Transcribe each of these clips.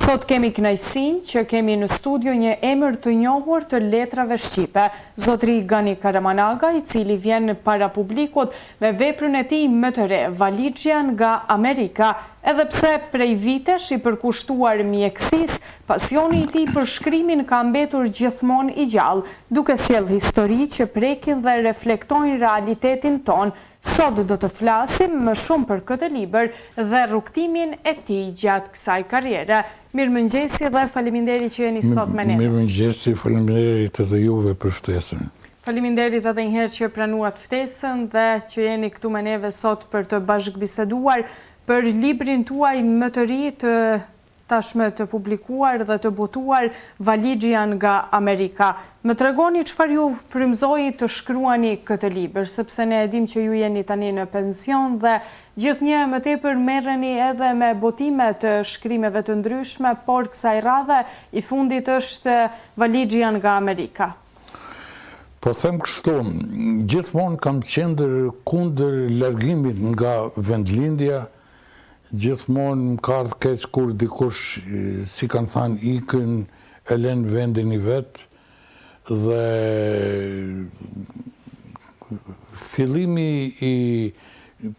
Sot kemi kënaqësinë që kemi në studio një emër të njohur të letrave shqipe, zotëri Gani Karamanaga, i cili vjen para publikut me veprën e tij më të re, Valixhja nga Amerika, edhe pse prej vitesh i përkushtuar mjekësisë, pasioni i tij për shkrimin ka mbetur gjithmonë i gjallë, duke sjellë histori që prekin dhe reflektojnë realitetin ton. Sot do të flasim më shumë për këtë libër dhe rrugtimin e tij gjatë kësaj karriere. Mirëmëngjesi dhe faleminderit që jeni sot me ne. Mirëmëngjesi, faleminderit edhe juve për ftesën. Faleminderit edhe një herë që pranuat ftesën dhe që jeni këtu me neve sot për të bashkëbiseduar për librin tuaj më të ri të tashmë të publikuar dhe të botuar, Valixhja nga Amerika. Më tregoni çfarë ju frymëzoi të shkruani këtë libër, sepse ne e dim që ju jeni tani në pension dhe gjithnjë më tepër merreni edhe me botime të shkrimeve të ndryshme, por kësaj radhe i fundit është Valixhja nga Amerika. Po them kështu, gjithmonë kam qenë kundër largimit nga vendlindja. Gjithmonë më ka ardhur keq kur dikush, si kanë thënë, ikën e lën vendin i vet dhe fillimi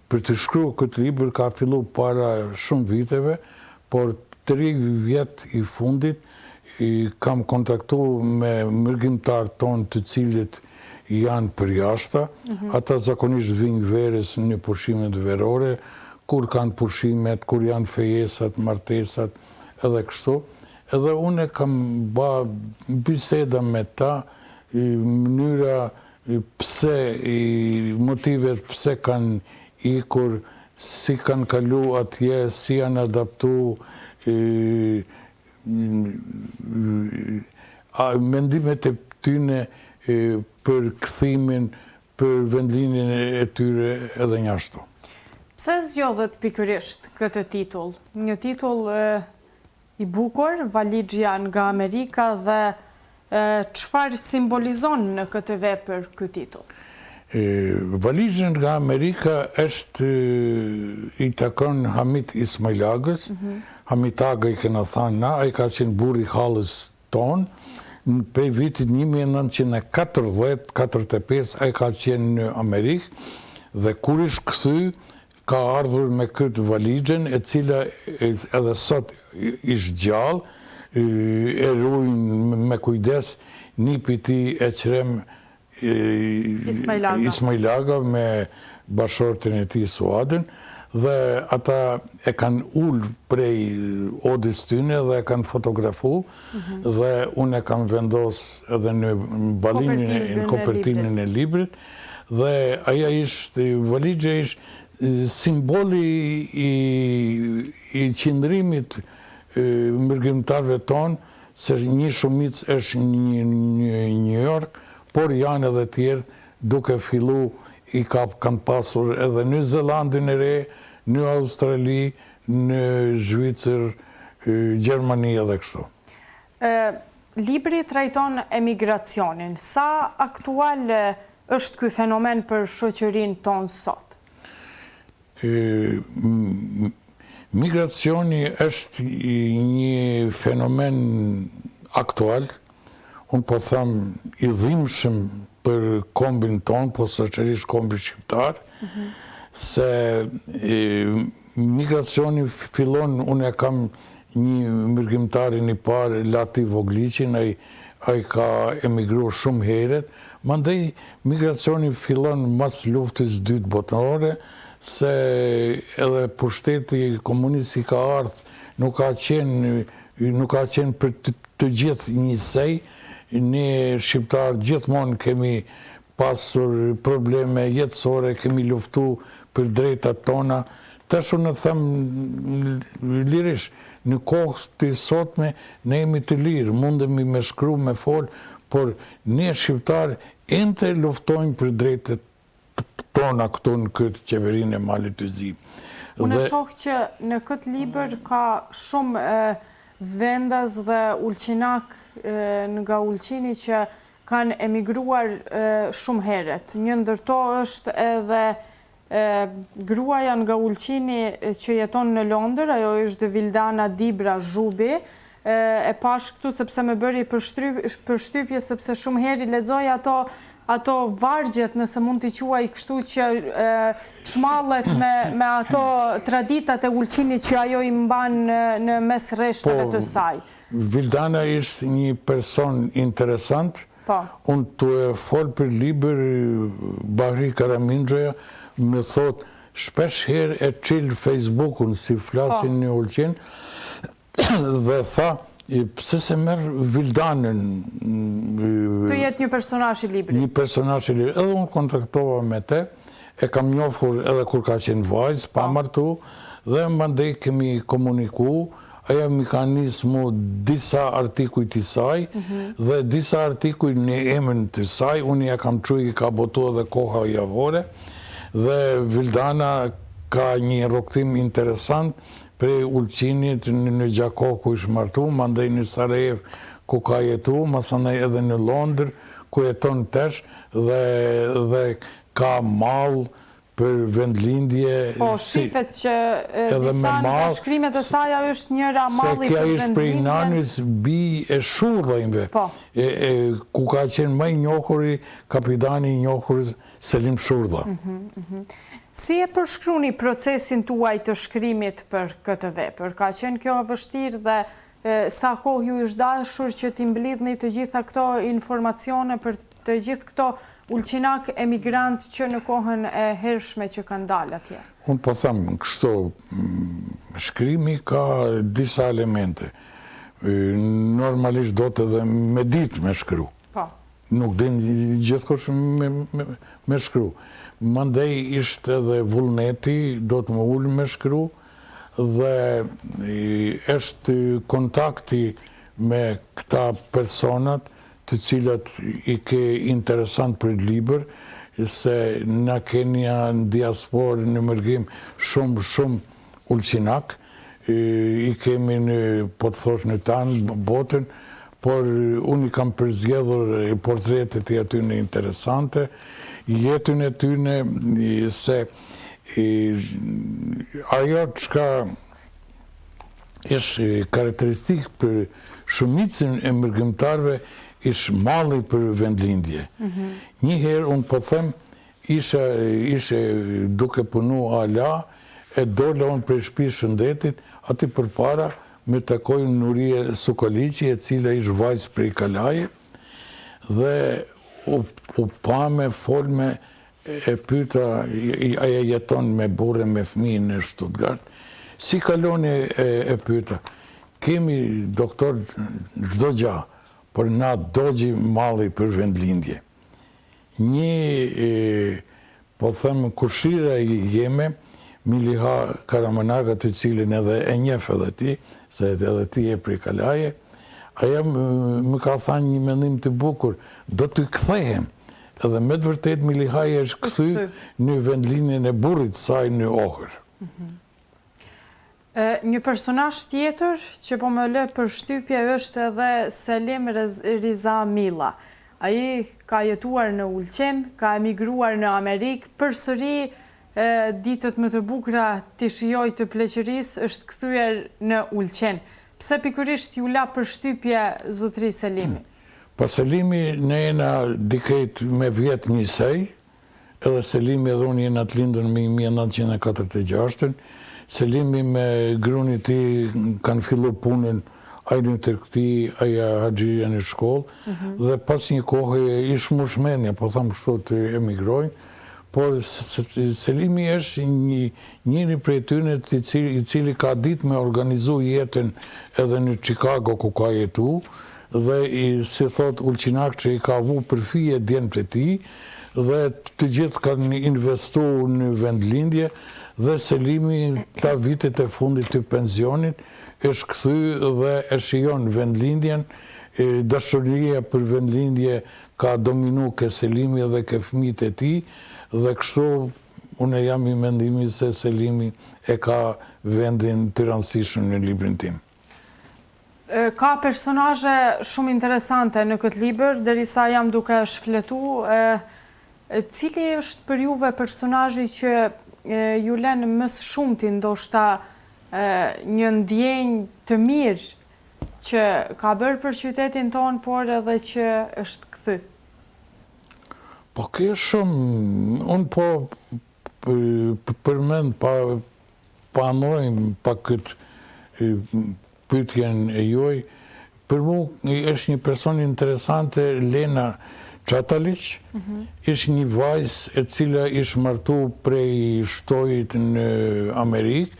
për të shkruar këtë libër ka filluar para shumë viteve, por 3 vjet i fundit kam kontaktuar me mërgjimtar tonë të cilët janë përjashta. Ata zakonisht vinë verës në pushimet verore, kur kanë pushimet, kur janë fejesat, martesat, edhe kështu. Edhe unë kam ba biseda me ta, mënyra pse, motivet pse kanë ikur, si kanë kalu atje, si janë adaptu, mendimet e tyne për kthimin, për vendlinjen e tyre edhe njashtu. Pse zgjodhët pikërisht këtë titull? Një titull i bukur, Valixhja nga Amerika, dhe çfarë simbolizon në këtë vepër ky titull? Valixhja nga Amerika është i takon Hamit Ismail Agës. Hamit Aga i kena thënë na, ai ka qenë burri i hallës ton. Prej vitit 1940-45 ai ka qenë në Amerikë dhe kur ish kthy ka ardhur me këtë Valixhën, e cila edhe sot ish gjallë, e ruajnë me kujdes nipi i tij e qrem Ismail Aga me bashortin e tij Suadin, dhe ata e kanë ullë prej odës tyne dhe e kanë fotografu, dhe unë e kam vendos edhe në balinin, në kopertinën e librit, dhe aja ishte, Valixhja ishte simboli i qëndrimit mërgjimtarëve tonë, se një shumicë është në New York, por janë edhe tjerë duke fillu kanë pasur edhe në Zelandin e Re, në Australi, në Zhvicër, Gjermani edhe kështu. Libri trajton emigracionin. Sa aktual është ky fenomen për shoqërinë tonë sot? Migracioni është një fenomen aktual, unë po them i dhimbshëm për kombin tonë, po sërish kombin shqiptar, se migracioni fillon, unë e kam një mërgjimtarin i parë, Lati Vogliqin, ai ka emigruar shumë heret, mandej migracioni fillon mas luftës dytë botërore, se edhe pushteti komunist i ka ardhur, nuk ka qenë për të gjithë njësej. Ne shqiptarë gjithmonë kemi pasur probleme jetësore, kemi luftu për drejtat tona. Tash unë them lirish, në kohë të sotme ne jemi të lirë, mundemi me shkru, me fol, por ne shqiptarë ende luftojmë për drejtat tona këtu në këtë qeverinë e Malit të Zi. Unë e shoh që në këtë libër ka shumë vendas dhe ulqinak nga ulqini që kanë emigruar shumë heret. Një ndër to është edhe gruaja nga Ulqini që jeton në Londër, ajo është Vildana Dibra Zhubi, e pash këtu sepse më bëri përshtypje sepse shumë herë lexoj ato vargjet, nëse mund t'i quaj kështu, që çmallet me ato traditat e Ulqinit që ajo i mban në mes rreshtave të saj. Vildana ishte një person interesant. Unë të e folë për libër Bahri Karamindxhoja, më thot, shpesh herë e qilë Facebook-un si flasin një Ulqin, dhe tha, pse se merë Vildanën. Të jetë një personazh i librit. Një personazh i librit. Edhe unë kontaktova me te, e kam njofur edhe kur ka qenë vajzë, pa martu, dhe mandej kemi komuniku, aja mi ka nisë mu disa artikuj të saj, dhe disa artikuj në emën të saj, unë ja kam quj, ka botu edhe koha javore, dhe Vildana ka një rroktim interesant për Ulqinit në Gjako ku ishë martu, mandej në Sarajev ku ka jetu, masanaj edhe në Londër ku jeton tesh, dhe ka mall për vendlindje. Po, shifet që disa nga shkrimet e saj ajo është njëra malli për vendlindje. Se kja ishtë prej nanës bi e shurrajnve, ku ka qenë më i njohuri, kapitani i njohuri Selim Shurdha. Si e përshkruni procesin tuaj të shkrimit për këtë vepër? Ka qenë kjo vështirë dhe sa kohë ju është dashur që t'i mblidhni të gjitha këto informacione për të gjithë këto ulqinak emigrant që në kohën e hershme që kanë dalë atje? Unë po thamë, kështu, shkrimi ka disa elemente. Normalisht do të dhe me ditë me shkru. Nuk din gjithkosh me shkru. Mandej ishte edhe vullneti, do të më ullë me shkru, dhe është kontakti me këta personat të cilat i ke interesant për liber, se na Kenia në diasporë në mërgim shumë ulqinak, i kemi në, po të thosh, në tanë botën, por unë i kam përzgjedhur portretet e atyne interesante, jetën e tyne, se ajo çka është karakteristik për shumicën e mërgimtarve ishë malli për vendlindje. Njëherë, unë po them, ishe duke punu ala, e dole unë për shpi Shëndetit, ati për para me takoj Nurie Sukoliqi, e cila ishë vajzë prej Kalaje, dhe u pa me folme, e pyta, aja jeton me burre me fëmijë në Stuttgart, si kaloni e pyta, kemi doktor çdo gjë, por na dogji malli për vendlindje. Një, po them, kushira i jeme, Miliha Karamanaga, të cilin edhe e njeh edhe ti, se edhe ti e prej Kalaje, aja më ka thënë një mendim të bukur, do të kthehem. Edhe me të vërtet Milihaj është kthy në vendlinjen e burrit saj në Ohër. Një personazh tjetër që po më lë për shtypje është edhe Selim Riza Milla. Ai ka jetuar në Ulqin, ka emigruar në Amerikë, përsëri ditët më të bukura t'i shijoj të pleqërisë është kthyer në Ulqin. Pse pikërisht ju la për shtypje zotëri Selimi? Pa Selimi ne jena dikejt me vjetë njësej, edhe Selimi edhe unë jena të lindën me 1946, Selimi me gruni ti kanë fillu punën ajnë të këti, aja haxhirja në shkollë, dhe pas një kohë ishë mushmenja, po thamë kështu të emigrojnë, por Selimi është njëri prej tyre i cili ka ditë me organizu jetën edhe në Chicago ku ka jetu, dhe si thot ulqinak që i ka vu përfije djenë për ti, dhe të gjithë kanë investu në vendlindje, dhe Selimi ta vitet e fundit të pensionit është kthy dhe e shijon vendlindjen, dashuria për vendlindje ka dominu ke Selimi dhe ke fëmijët e tij, dhe kështu unë jam i mendimit se Selimi e ka vendin të rëndësishëm në librin tim. Ka personazhe shumë interesante në këtë libër, derisa jam duke shfletu, Cili është për juve personazhi që ju lën më së shumti ndoshta një ndjenjë të mirë që ka bërë për qytetin tonë, por edhe që është kthy? Po ke shumë, unë po përmend pa anojmë pa këtë pyetjen e juaj. Për mu është një person interesante, Lena Çataliç, është një vajzë e cila ishte martu prej shtojit në Amerikë,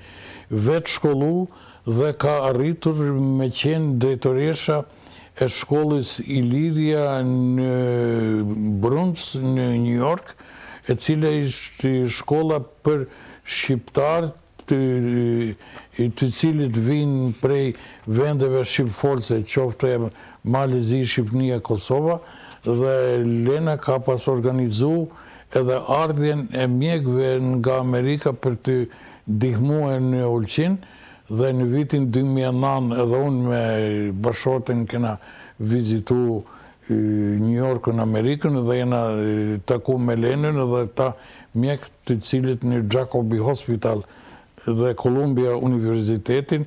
vetë shkollu dhe ka arritur me qenë drejtoresha e shkollës Illyria në Bronx, në New York, e cila ishte shkolla për shqiptarë të cilit vinë prej vendeve shqipforce, qoftë Malezi, Shqipnia, Kosova, dhe Lena ka pas organizu edhe ardhjen e mjekëve nga Amerika për të ndihmuar në Ulqin, dhe në vitin 2009 edhe unë me bashkëshorten kena vizitu New Yorkën, Amerikën, dhe jena taku me Lenën dhe ta mjekë të cilit në Jacobi Hospital dhe Columbia Universitetin,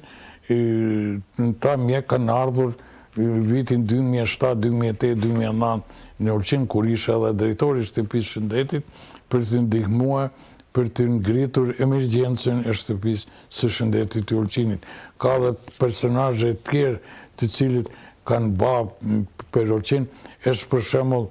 ta mjekë kanë ardhur vitin 2007, 2008, 2009 në Ulqin, kur isha edhe drejtori i shtëpisë shëndetit, për të ndihmuar për të ngritur emergjencën e shtëpisë së shëndetit të Ulqinit. Ka dhe personazhe tjerë të cilit kanë ba për Ulqin, është për shembull,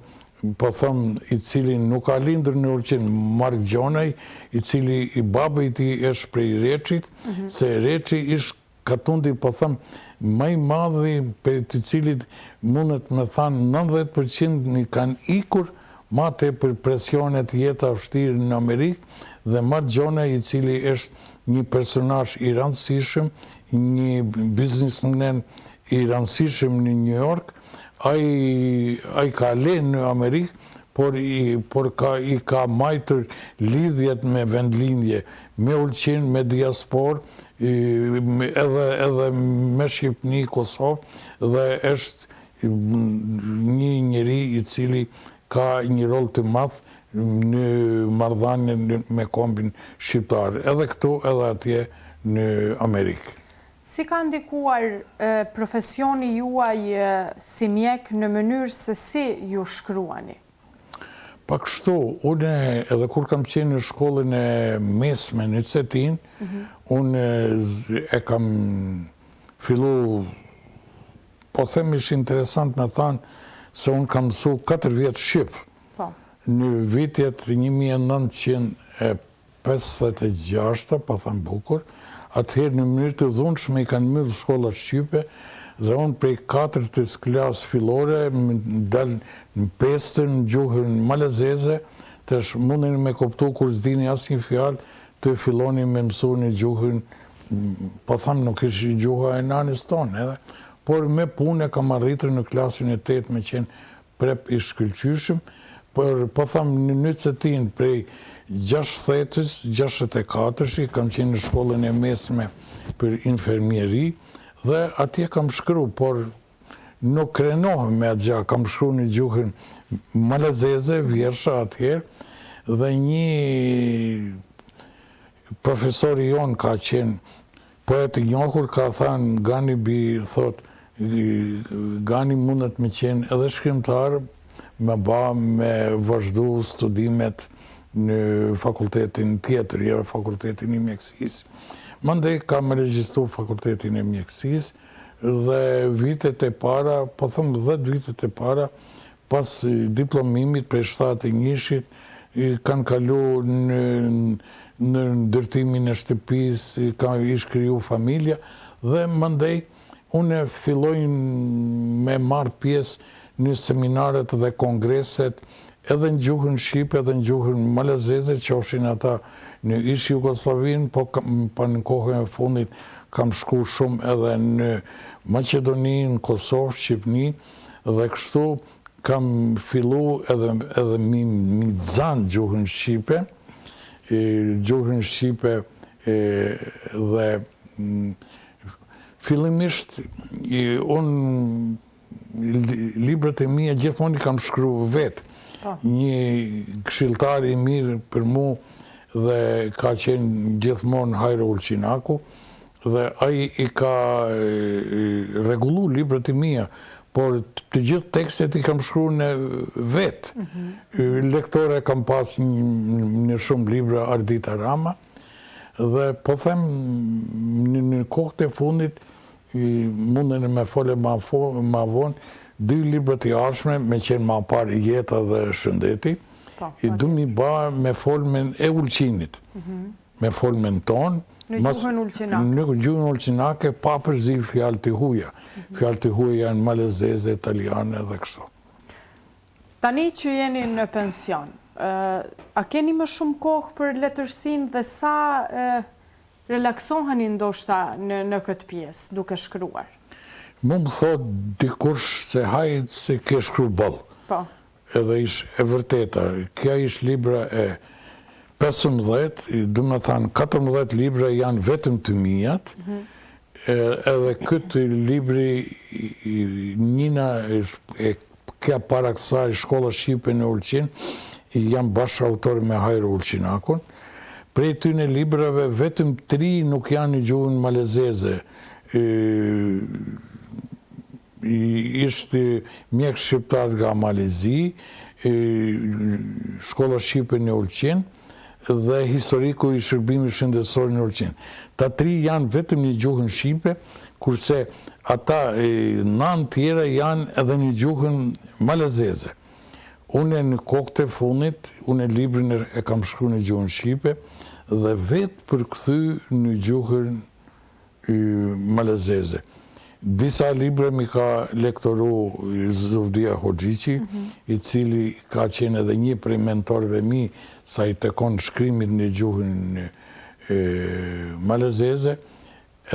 po thëmë, i cili nuk ka lindur në Ulqin, Mark Gjonaj, i cili i babë i ti është prej Reçit, se Reçi ishtë katundi, po thëmë, maj madhi për të cilit mundet me thanë 90% një kanë ikur ma te për presionet jeta vështirë në Amerikë, dhe Mark Gjonaj, i cili është një personazh i rëndësishëm, një biznesmen i rëndësishëm në New York, ai ka lenë në Amerikë, por i ka majtur lidhjet me vendlindje, me Ulqin, me diaspor, edhe me Shqipni, Kosovë, dhe është një njeri i cili ka një rol të madh në marrëdhënien me kombin shqiptar, edhe këtu edhe atje në Amerikë. Si ka ndikuar profesioni juaj si mjek në mënyrë se si ju shkruani? Pa kështu, unë edhe kur kam qenë në shkollën e mesme në Cetin, unë e kam fillu, po them ishte interesant me thanë, se unë kam mësu 4 vjetë Shqip. Në vitet 1956, pa thamë bukur, atëherë në mënyrë të dhunshme i kanë mbyllur shkollat shqipe, dhe unë prej 4. klasë fillore, dalë në 5. në gjuhën malazeze, tash mundeni me kuptu kur s'dini asnjë fjalë, të filloni me mësu në gjuhën, po thamë nuk ishte gjuha e nanis tonë, edhe, por me punë kam arritur në klasën e 8 me qenë prep i shkëlqyshëm, por po thamë në Cetin prej 64 kam qenë në shkollën e mesme për infermieri, dhe atje kam shkru, por nuk krenohem me atë gjë, kam shkru në gjuhën malazeze, vjersha atëherë, dhe një profesori jonë ka qenë poet i njohur, ka thënë Gani bi, thot, Gani mundet me qenë edhe shkrimtar, me vazhdu studimet në fakultetin tjetër, jera fakultetin i mjekësisë. Mandej kam regjistru fakultetin e mjekësisë, dhe vitet e para, po thëmë 10 vitet e para, pas diplomimit prej 71-shit, kanë kalu në ndërtimin e shtëpisë, kanë ish kriju familja, dhe mandej unë filloj me marrë pjesë në seminaret dhe kongreset, edhe në gjuhën Shqipe, edhe në gjuhën malazeze, qofshin ata në ish Jugoslavinë, po në kohën e fundit kam shku shumë edhe në Maqedoni, në Kosovë, Shqipni, dhe kështu kam fillu edhe mi zanë gjuhën Shqipe, dhe fillimisht unë librat e mia gjithmonë i kam shkru vetë, një këshilltar i mirë për mu dhe ka qenë gjithmonë Hajro Ulqinaku dhe ai i ka rregullu librat e mia, por të gjithë tekstet i kam shkruar në vetë. Lektore kam pas në shumë libra Ardita Rama dhe po them në kohët e fundit munden me fole ma vonë 2 librat e arshme me qenë ma parë Jeta dhe Shëndeti, i du mi ba me folmen e Ulqinit, me folmen tonë, në gjuhën ulqinake. Në gjuhën ulqinake, pa përzi fjalë të huja. Fjalë të huja janë malezeze, italiane dhe kështu. Tani që jeni në pension, a keni më shumë kohë për letërsinë dhe sa relaksoheni ndoshta në këtë pjesë, duke shkruar? Më thot dikush se hajt se ke shkru bëllë. Po. Edhe ish e vërteta. Kja ish libra e 15, du me thanë 14 libra janë vetëm të mijat, edhe këtë libri njëna e kja para kësaj Shkolla Shqipe në Ulqin, janë bashkë autor me Hajro Ulqinakun. Prej tyne librave vetëm 3 nuk janë në gjuhën malezeze. Ishte mjek shqiptar nga Malezi, Shkolla Shqipe në Ulqin dhe historiku i shërbimit shëndetësor në Ulqin. Ta 3 janë vetëm një gjuhën shqipe, kurse ata 9 tjera janë edhe një gjuhën malezeze. Unë në kohët e fundit, unë librin e kam shkruar në gjuhën shqipe dhe vetë për kthy në gjuhën malezeze. Disa libra mi ka lektoru Zuvdia Hoxhiqi, i cili ka qenë edhe një prej mentorëve mi sa i tekon shkrimit në gjuhën malezeze,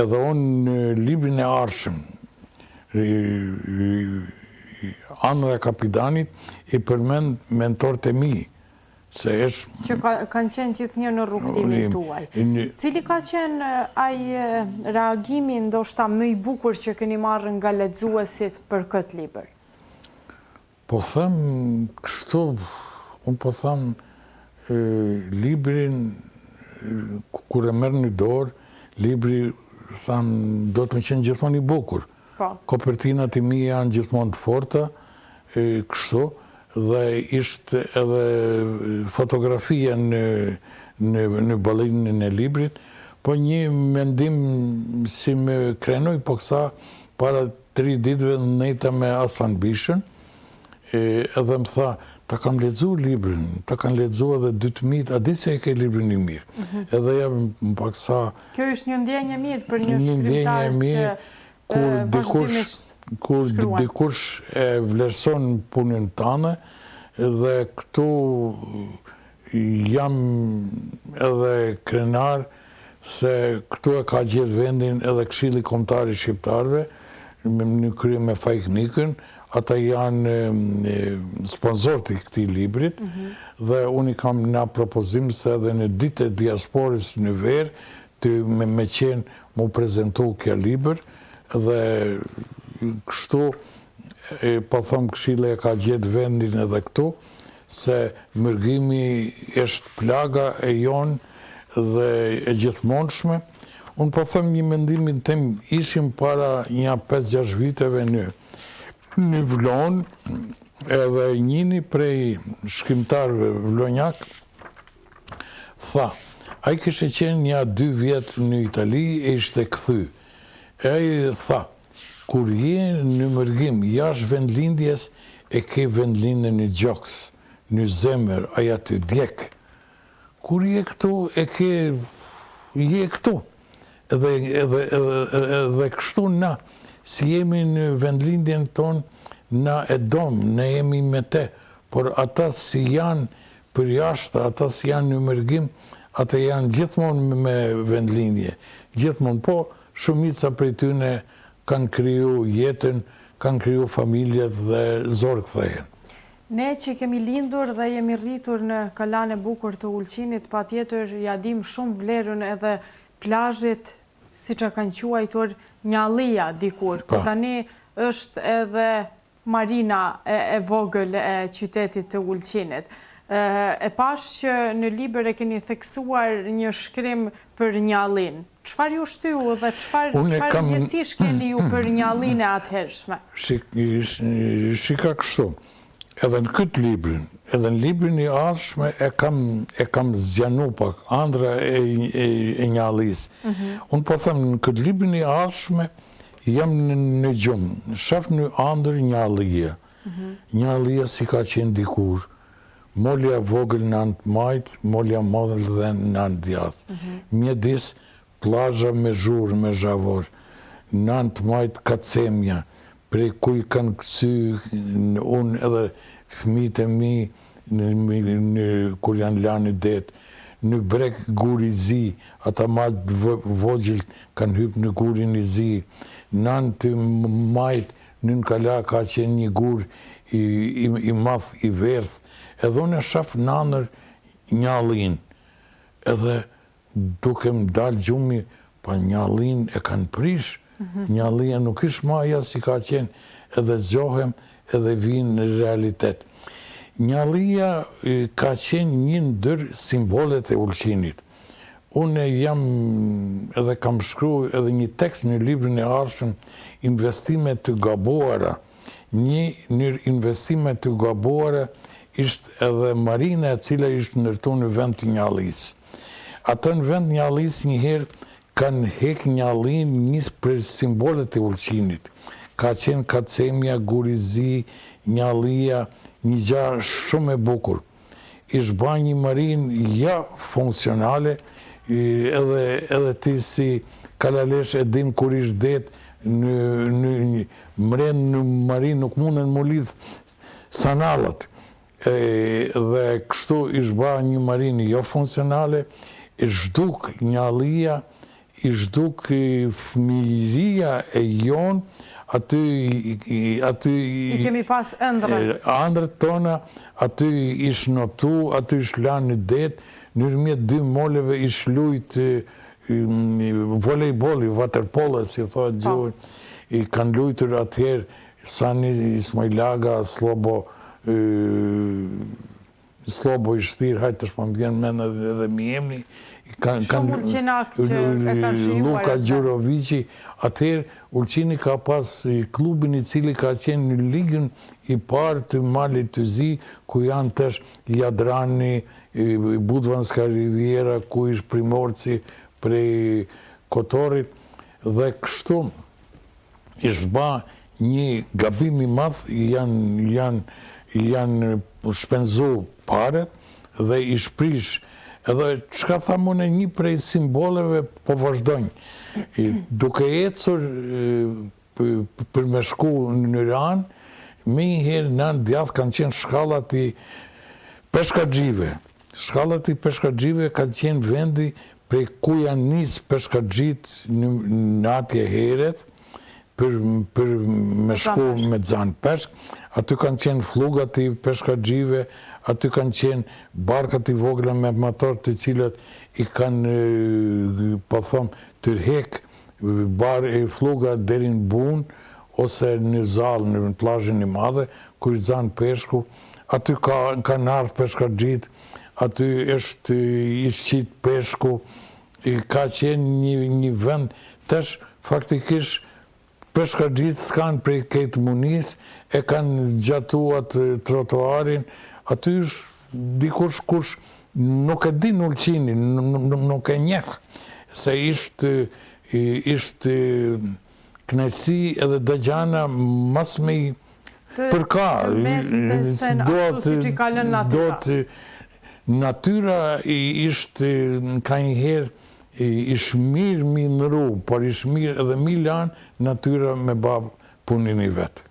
edhe unë në librin e arshëm, Andra Kapidanit i përmend mentorët e mi, që kanë qenë gjithë një në rrugtimin tuaj. Cili ka qenë ai reagimi ndoshta më i bukur që keni marrë nga lexuesit për këtë libër? Po them kështu, unë po them librin kur e merr në dorë, libri tham do të më qenë gjithmonë i bukur. Kopertinat e mia janë gjithmonë të forta, kështu. Dhe ishte edhe fotografia në ballinën e librit, po një mendim si me krenoj, po kësa para 3 ditëve nejta me Aslan Bishën, edhe më tha, ta kam lexu librin, ta kam lexu edhe 2.000, a di se e ke librin i mirë. Edhe ja më paksa... Kjo është një ndjenjë mirë për një shkrimtar që vazhdimisht kur dikush e vlerëson punën tane, dhe këtu jam edhe krenar se këtu e ka gjithë vendin edhe Këshilli Kombëtar i Shqiptarëve në krye me Fajknikën, ata janë sponsorët i këtij librit dhe unë i kam në propozim se edhe në ditë e diasporës në verë të me qenë mu prezentu kja libër dhe kështu, po thëmë Këshilla e ka gjetë vendin edhe këtu, se mërgimi është plaga e jonë dhe e gjithmonshme. Unë po thëmë një mendimin tem, ishim para një 5-6 viteve në Vlon, edhe njëni prej shkrimtarëve vlonjak, tha, a i kështë qenë një 2 vjetë në Itali e ishte këthy. E i tha, kur je në mërgim jashtë vendlindjes, e ke vendlindjen në gjoks, në zemër, aja të djek. Kur je këtu, je këtu. Dhe kështu na, si jemi në vendlindjen tonë, na e domë, ne jemi me te, por ata si janë për jashtë, ata si janë në mërgim, ata janë gjithmonë me vendlindje. Gjithmonë, po, shumica prej tyne kanë kriju jetën, kanë kriju familjet dhe zorë kthehen. Ne që kemi lindur dhe jemi rritur në kalan e bukur të Ulqinit, pa tjetër ja dim shumë vlerën edhe plazhit, si që kanë quajtur Njallia dikur, por tani është edhe marina e vogël e qytetit të Ulqinit. E pash që në libër e keni theksuar një shkrim për Njallin. Çfarë ju shtyu dhe çfarë ndjesish keni ju për Njallin e atëhershme? Shika kështu, edhe në këtë librin, edhe në librin e ardhshme e kam zgjanu pak ëndra e Njallis. Unë po them në këtë librin e ardhshme jam në gjumë, shef në ëndër Njallia. Njallia si ka qenë dikur. Molja vogël në antë majtë, molja model dhe në antë djathë. Mjedis, plazha me zhurë, me zhavor. Në antë majtë kacemja, prej kuj kanë kësy unë edhe fëmijët e mi kur janë lanë det. Në brek guri zi, ata majtë vogjil kanë hypë në gurin i zi. Në antë majtë, në kala ka qenë një gur i math i verth. Edhe unë e shaf në anër Njallin, edhe duke më dalë gjumi, pa Njallin e kanë prish, Njallia nuk ish maja si ka qenë, edhe zgjohem edhe vinë në realitet. Njallia ka qenë një ndër simbolet e Ulqinit. Unë jam edhe kam shkruar edhe një tekst në librin e ardhshëm, investime të gabuara. Një investime të gabuara ishte edhe marina e cila ishte ndërtu në vend të Njallis. Ata në vend Njallis njëherë kanë hek Njallin njës për simbolet e Ulqinit. Ka qenë kacemja, gurizi, Njallia, një gjarë shumë e bukur. Ishtë ba një marin ja funksionale, edhe ti si kalalesh e dim kur ishtë det, në mren në marin nuk mundën më lidhë sanalat. Dhe kështu ishba një marinë jo funksionale, ishduk Njallia, ishduk fëmijëria e jonë, aty I kemi pas ëndrën. Ëndrët tona, aty ish notu, aty ish lanë në det, nërmjet dy moleve ish lujt volejboli, waterpolo, si thotë gjuhën, i kanë lujtur atëherë Sani Ismailaga, Slobo i shtirë, hajtë të shpëmbjen mena edhe mi emni. Shumë Ulqinak që e kanë shijuar. Luka Gjurovici, atëherë Ulqini ka pas klubin I cili ka qenë në ligën I parë të Malit të Zi, ku janë tesh Jadrani, Budvanska Riviera, ku ish Primorci prej Kotorit, dhe kështu ishba një gabim I madh, janë shpenzu paret dhe I shprish. Edhe çka thamune një prej simboleve po vazhdojnë. Duke ecur për me shku në Iran, me njëherë në anë djathë kanë qenë shkallat I peshkagjive. Shkallat I peshkagjive kanë qenë vendi prej ku janë nisë peshkagjit në atje heret, për me shku me zanë peshk, aty kanë qenë flugat I peshkagjive, aty kanë qenë barkat I vogla me motor të cilët I kanë, po thom, tërhek flugat deri në bun, ose në zalë, në plazhin I madhe, ku I zanë peshku, aty kanë ardhë peshkagjit, aty është I shqit peshku, ka qenë një vend, tesh faktikisht peshkagjit s'kanë prej këtë munis, e kanë gjatuat trotuarin, aty është dikush kush nuk e din Ulqinin, nuk e njeh, se ishte knesi edhe dëgjana mas me përka, natyra ishte ka njëherë ish mirë mi nëru, por ish mirë edhe mi lanë natyra me babë punin I vetë.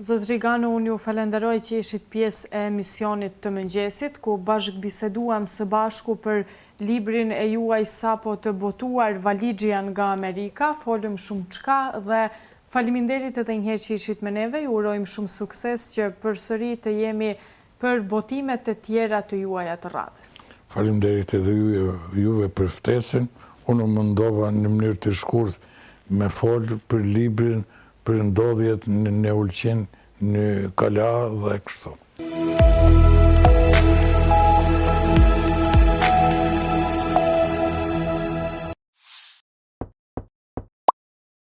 Zot Rigano, unë ju falenderoj që ishit pjesë e emisionit të mëngjesit, ku bashkë biseduam së bashku për librin e juaj sapo të botuar Valigja nga Amerika, folëm shumë çka dhe faleminderit edhe njëherë që ishit me neve, ju urojmë shumë sukses që përsëri të jemi për botimet të tjera të juaja të radhës. Faleminderit edhe juve për ftesën, unë mundova në mënyrë të shkurt me folë për librin, për ndodhjet në Ulqin në Kala dhe kështu.